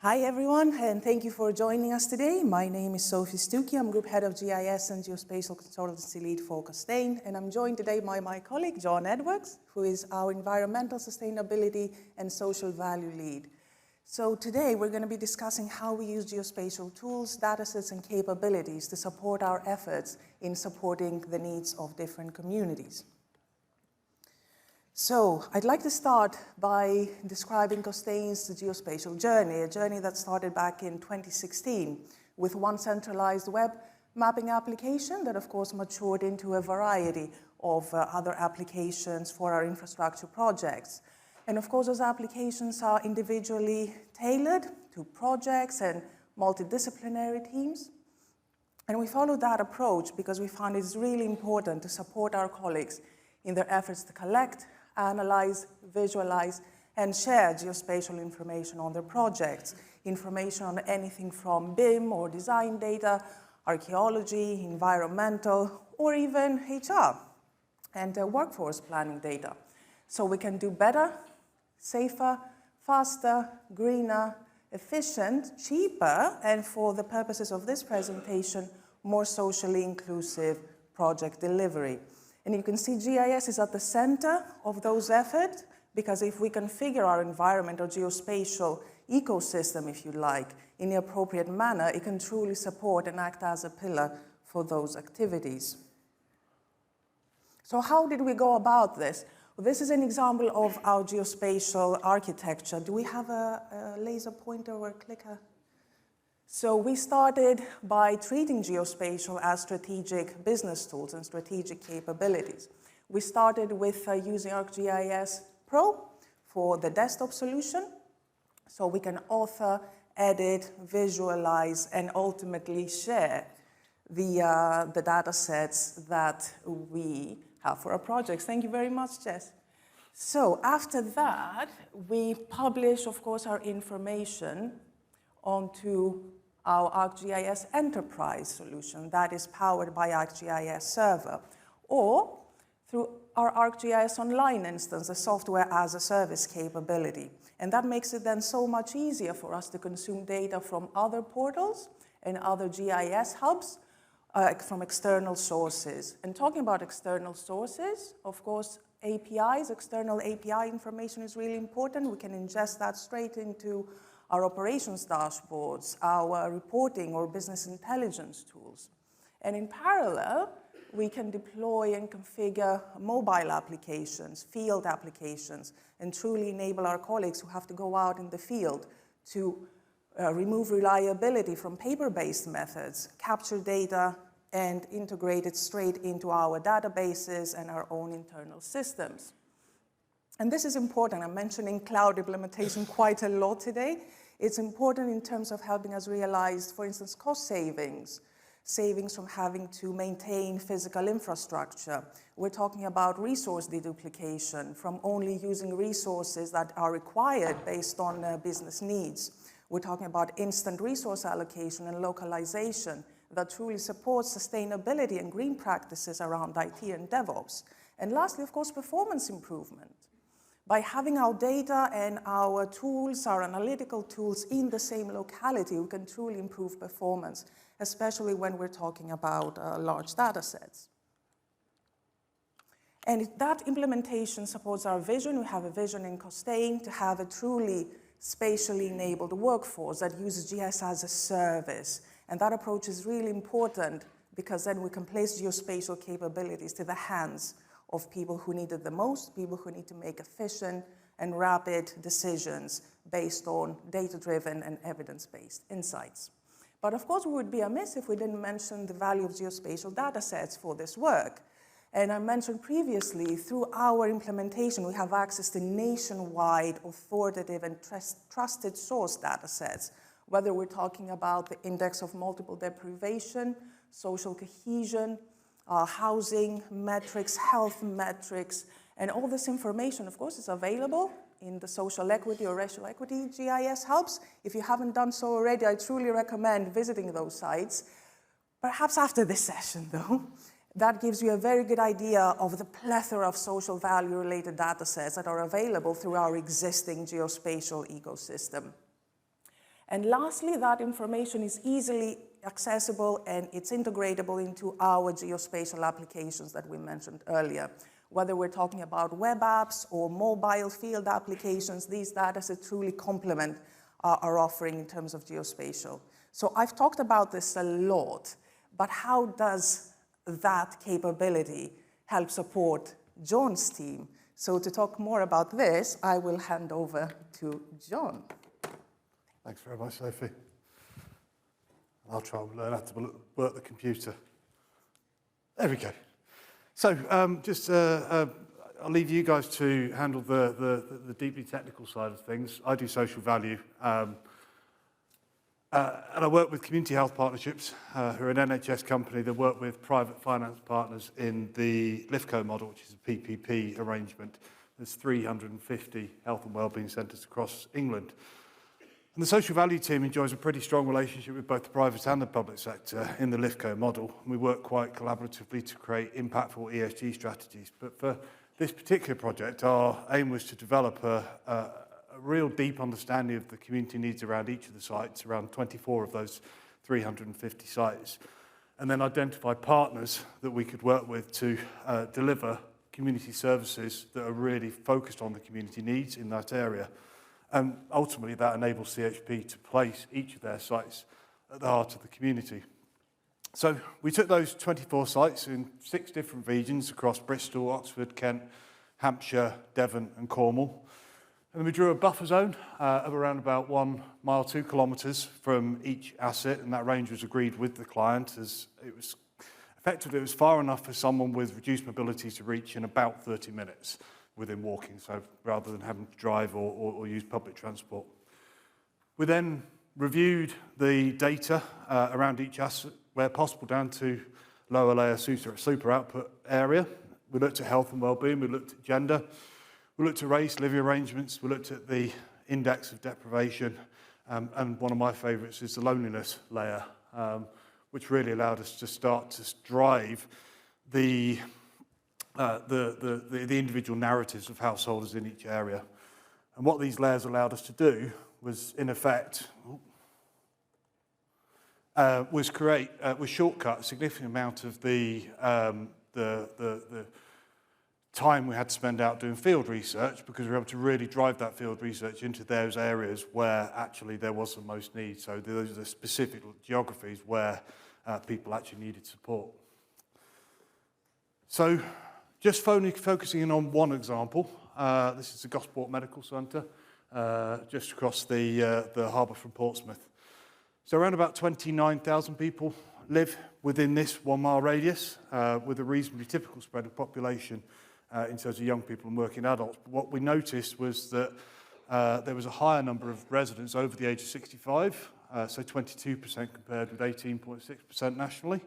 Hi everyone, and thank you for joining us today. My name is Sofia Stouki. I'm Group Head of GIS and Geospatial Consultancy Lead for Costain, and I'm joined today by my colleague, John Edwards, who is our Environmental Sustainability and Social Value Lead. So today we're going to be discussing how we use geospatial tools, datasets, and capabilities to support our efforts in supporting the needs of different communities. So I'd like to start by describing Costain's geospatial journey, a journey that started back in 2016 with one centralized web mapping application that of course matured into a variety of other applications for our infrastructure projects. And of course those applications are individually tailored to projects and multidisciplinary teams. And we followed that approach because we found it's really important to support our colleagues in their efforts to collect, analyze, visualize, and share geospatial information on their projects. Information on anything from BIM or design data, archaeology, environmental, or even HR and workforce planning data. So we can do better, safer, faster, greener, efficient, cheaper, and for the purposes of this presentation, more socially inclusive project delivery. And you can see GIS is at the center of those efforts because if we configure our environment or geospatial ecosystem, if you like, in the appropriate manner, it can truly support and act as a pillar for those activities. So how did we go about this? Well, this is an example of our geospatial architecture. Do we have a laser pointer or a clicker? So we started by treating geospatial as strategic business tools and strategic capabilities. We started with using ArcGIS Pro for the desktop solution, so we can author, edit, visualize, and ultimately share the data sets that we have for our projects. Thank you very much, Jess. So after that, we publish, of course, our information onto our ArcGIS Enterprise solution that is powered by ArcGIS Server, or through our ArcGIS Online instance, a software as a service capability. And that makes it then so much easier for us to consume data from other portals and other GIS hubs from external sources. And talking about external sources, of course, APIs, external API information is really important. We can ingest that straight into our operations dashboards, our reporting or business intelligence tools. And in parallel, we can deploy and configure mobile applications, field applications, and truly enable our colleagues who have to go out in the field to remove reliability from paper-based methods, capture data, and integrate it straight into our databases and our own internal systems. And this is important. I'm mentioning cloud implementation quite a lot today. It's important in terms of helping us realize, for instance, cost savings from having to maintain physical infrastructure. We're talking about resource deduplication from only using resources that are required based on business needs. We're talking about instant resource allocation and localization that truly supports sustainability and green practices around IT and DevOps. And lastly, of course, performance improvement. By having our data and our tools, our analytical tools in the same locality, we can truly improve performance, especially when we're talking about large data sets. And that implementation supports our vision. We have a vision in Costain to have a truly spatially enabled workforce that uses GIS as a service. And that approach is really important because then we can place geospatial capabilities to the hands of people who need it the most, people who need to make efficient and rapid decisions based on data-driven and evidence-based insights. But of course, we would be amiss if we didn't mention the value of geospatial data sets for this work. And I mentioned previously, through our implementation, we have access to nationwide, authoritative, and trusted source data sets, whether we're talking about the index of multiple deprivation, social cohesion, housing metrics, health metrics, and all this information, of course, is available in the social equity or racial equity GIS hubs. If you haven't done so already, I truly recommend visiting those sites. Perhaps after this session, though, that gives you a very good idea of the plethora of social value-related data sets that are available through our existing geospatial ecosystem. And lastly, that information is easily accessible and it's integratable into our geospatial applications that we mentioned earlier. Whether we're talking about web apps or mobile field applications, these data sets truly complement our offering in terms of geospatial. So I've talked about this a lot, but how does that capability help support John's team? So to talk more about this, I will hand over to John. Thanks very much, Sophie. I'll try and learn how to work the computer. There we go. So I'll leave you guys to handle the deeply technical side of things. I do social value. And I work with community health partnerships, who are an NHS company that work with private finance partners in the LIFCO model, which is a PPP arrangement. There's 350 health and wellbeing centres across England. And the social value team enjoys a pretty strong relationship with both the private and the public sector in the LIFCO model. And we work quite collaboratively to create impactful ESG strategies. But for this particular project, our aim was to develop a real deep understanding of the community needs around each of the sites, around 24 of those 350 sites, and then identify partners that we could work with to deliver community services that are really focused on the community needs in that area. And ultimately, that enables CHP to place each of their sites at the heart of the community. So we took those 24 sites in 6 different regions across Bristol, Oxford, Kent, Hampshire, Devon and Cornwall. And we drew a buffer zone of around about 1 mile, 2 kilometres from each asset, and that range was agreed with the client as it was effectively, it was far enough for someone with reduced mobility to reach in about 30 minutes within walking, so rather than having to drive or use public transport. We then reviewed the data around each asset, where possible, down to lower layer super output area. We looked at health and wellbeing, we looked at gender, we looked at race, living arrangements, we looked at the index of deprivation, and one of my favourites is the loneliness layer, which really allowed us to start to drive the individual narratives of householders in each area. And what these layers allowed us to do was, in effect, was shortcut a significant amount of the time we had to spend out doing field research, because we were able to really drive that field research into those areas where actually there was the most need. So those are the specific geographies where people actually needed support. So just focusing in on one example, this is the Gosport Medical Centre, just across the harbour from Portsmouth. So around about 29,000 people live within this 1 mile radius, with a reasonably typical spread of population in terms of young people and working adults. But what we noticed was that there was a higher number of residents over the age of 65, so 22% compared with 18.6% nationally.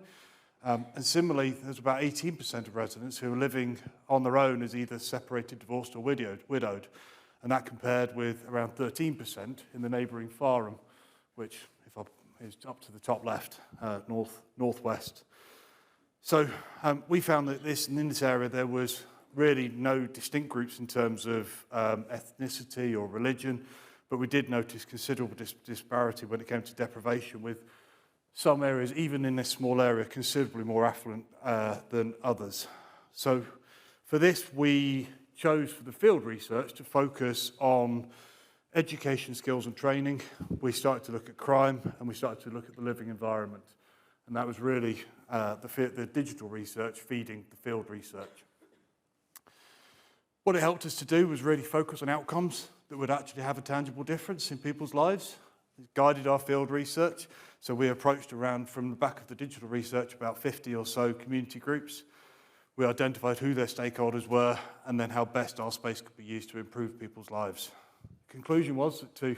And similarly, there's about 18% of residents who are living on their own as either separated, divorced or widowed. And that compared with around 13% in the neighbouring Fareham, which is up to the top left, northwest. So we found that in this area there was really no distinct groups in terms of ethnicity or religion, but we did notice considerable disparity when it came to deprivation, with some areas, even in this small area, considerably more affluent than others. So for this, we chose for the field research to focus on education, skills and training. We started to look at crime, and we started to look at the living environment. And that was really the digital research feeding the field research. What it helped us to do was really focus on outcomes that would actually have a tangible difference in people's lives. It guided our field research. So we approached around, from the back of the digital research, about 50 or so community groups. We identified who their stakeholders were, and then how best our space could be used to improve people's lives. The conclusion was that to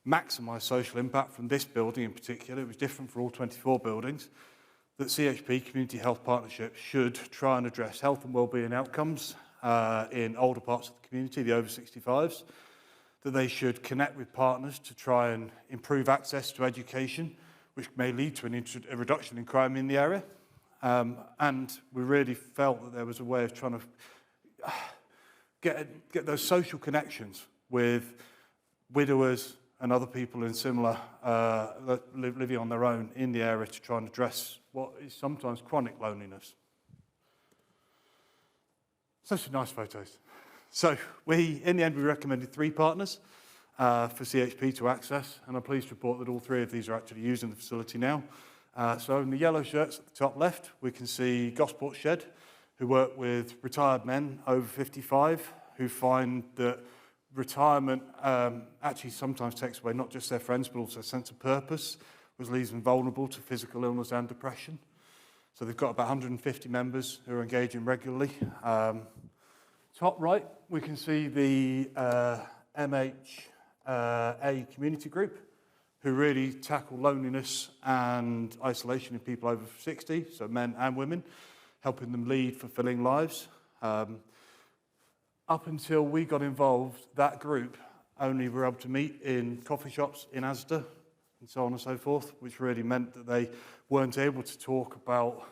maximise social impact from this building in particular, it was different for all 24 buildings, that CHP, Community Health Partnerships, should try and address health and wellbeing outcomes in older parts of the community, the over 65s, that they should connect with partners to try and improve access to education, which may lead to a reduction in crime in the area. And we really felt that there was a way of trying to get those social connections with widowers, and other people in similar, living on their own in the area to try and address what is sometimes chronic loneliness. So some nice photos. So in the end, we recommended 3 partners for CHP to access, and I'm pleased to report that all 3 of these are actually using the facility now. So in the yellow shirts at the top left, we can see Gosport Shed, who work with retired men over 55 who find that retirement actually sometimes takes away not just their friends, but also a sense of purpose, which leaves them vulnerable to physical illness and depression. So they've got about 150 members who are engaging regularly. Top right, we can see the MHA community group, who really tackle loneliness and isolation in people over 60, so men and women, helping them lead fulfilling lives. Up until we got involved, that group only were able to meet in coffee shops in Asda and so on and so forth, which really meant that they weren't able to talk about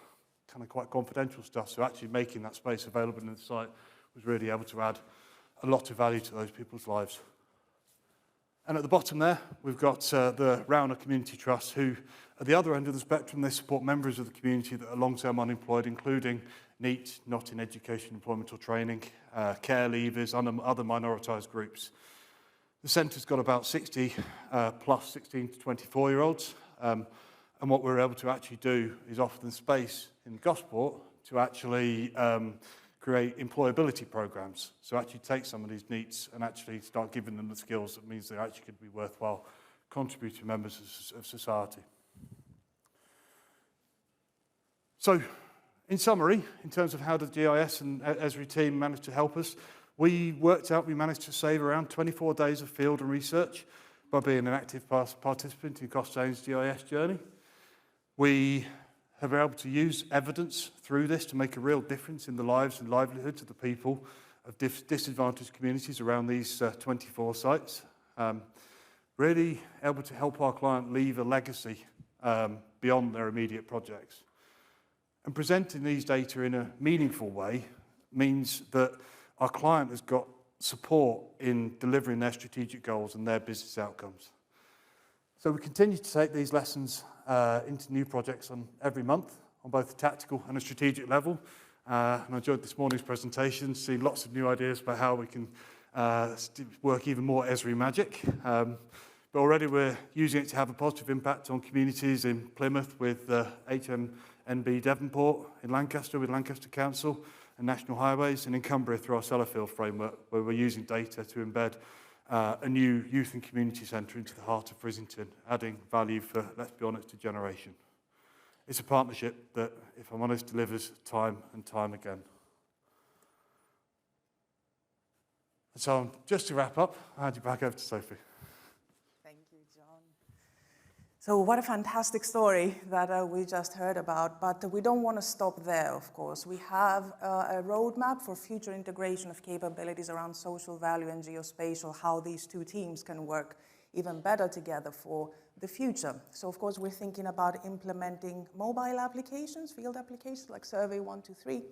kind of quite confidential stuff. So actually making that space available in the site was really able to add a lot of value to those people's lives. And at the bottom there, we've got the Rowner Community Trust, who, at the other end of the spectrum, they support members of the community that are long-term unemployed, including NEET, not in education, employment or training, care leavers, other minoritized groups. The centre's got about 60 plus 16 to 24-year-olds, and what we're able to actually do is offer them space in Gosport to actually create employability programs. So actually take some of these NEETs and actually start giving them the skills that means they actually could be worthwhile contributing members of society. So, in summary, in terms of how the GIS and Esri team managed to help us, we managed to save around 24 days of field and research by being an active participant in Costain's GIS journey. We have been able to use evidence through this to make a real difference in the lives and livelihoods of the people of disadvantaged communities around these 24 sites. Really able to help our client leave a legacy beyond their immediate projects. And presenting these data in a meaningful way means that our client has got support in delivering their strategic goals and their business outcomes. So we continue to take these lessons into new projects every month on both a tactical and a strategic level. And I enjoyed this morning's presentation, seeing lots of new ideas about how we can work even more Esri magic. But already we're using it to have a positive impact on communities in Plymouth with HMNB Devonport, in Lancaster with Lancaster Council and National Highways, and in Cumbria through our Sellafield framework, where we're using data to embed a new youth and community centre into the heart of Frizzington, adding value for, let's be honest, a generation. It's a partnership that, if I'm honest, delivers time and time again. So just to wrap up, I'll hand you back over to Sophie. Thank you, John. So what a fantastic story that we just heard about, but we don't want to stop there, of course. We have a roadmap for future integration of capabilities around social value and geospatial, how these two teams can work even better together for the future. So of course, we're thinking about implementing mobile applications, field applications like Survey 123,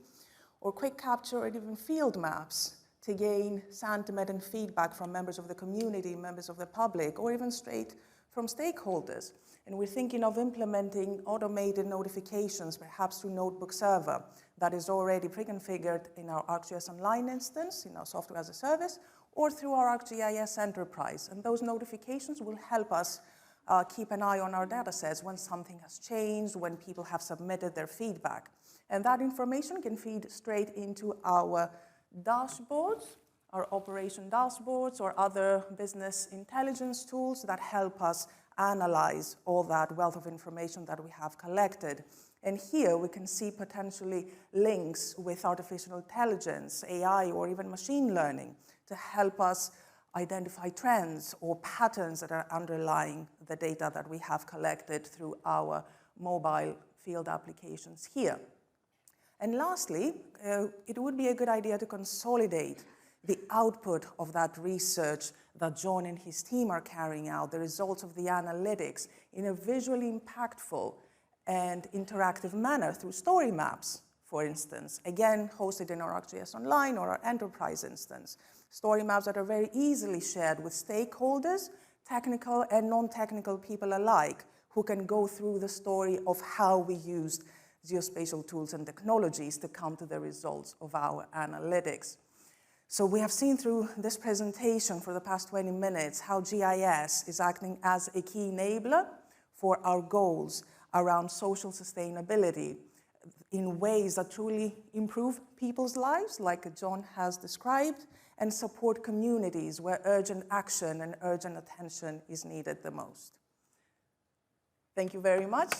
or quick capture or even field maps to gain sentiment and feedback from members of the community, members of the public, or even straight from stakeholders. And we're thinking of implementing automated notifications, perhaps through Notebook Server, that is already pre-configured in our ArcGIS Online instance, in our software as a service, or through our ArcGIS Enterprise. And those notifications will help us keep an eye on our data sets when something has changed, when people have submitted their feedback. And that information can feed straight into our dashboards, our operation dashboards, or other business intelligence tools that help us analyze all that wealth of information that we have collected. And here we can see potentially links with artificial intelligence, AI, or even machine learning to help us identify trends or patterns that are underlying the data that we have collected through our mobile field applications here. And lastly, it would be a good idea to consolidate the output of that research that John and his team are carrying out, the results of the analytics, in a visually impactful and interactive manner through story maps, for instance, again, hosted in our ArcGIS Online or our Enterprise instance. Story maps that are very easily shared with stakeholders technical and non-technical people alike, who can go through the story of how we used geospatial tools and technologies to come to the results of our analytics. So we have seen through this presentation for the past 20 minutes how GIS is acting as a key enabler for our goals around social sustainability in ways that truly improve people's lives, like John has described, and support communities where urgent action and urgent attention is needed the most. Thank you very much.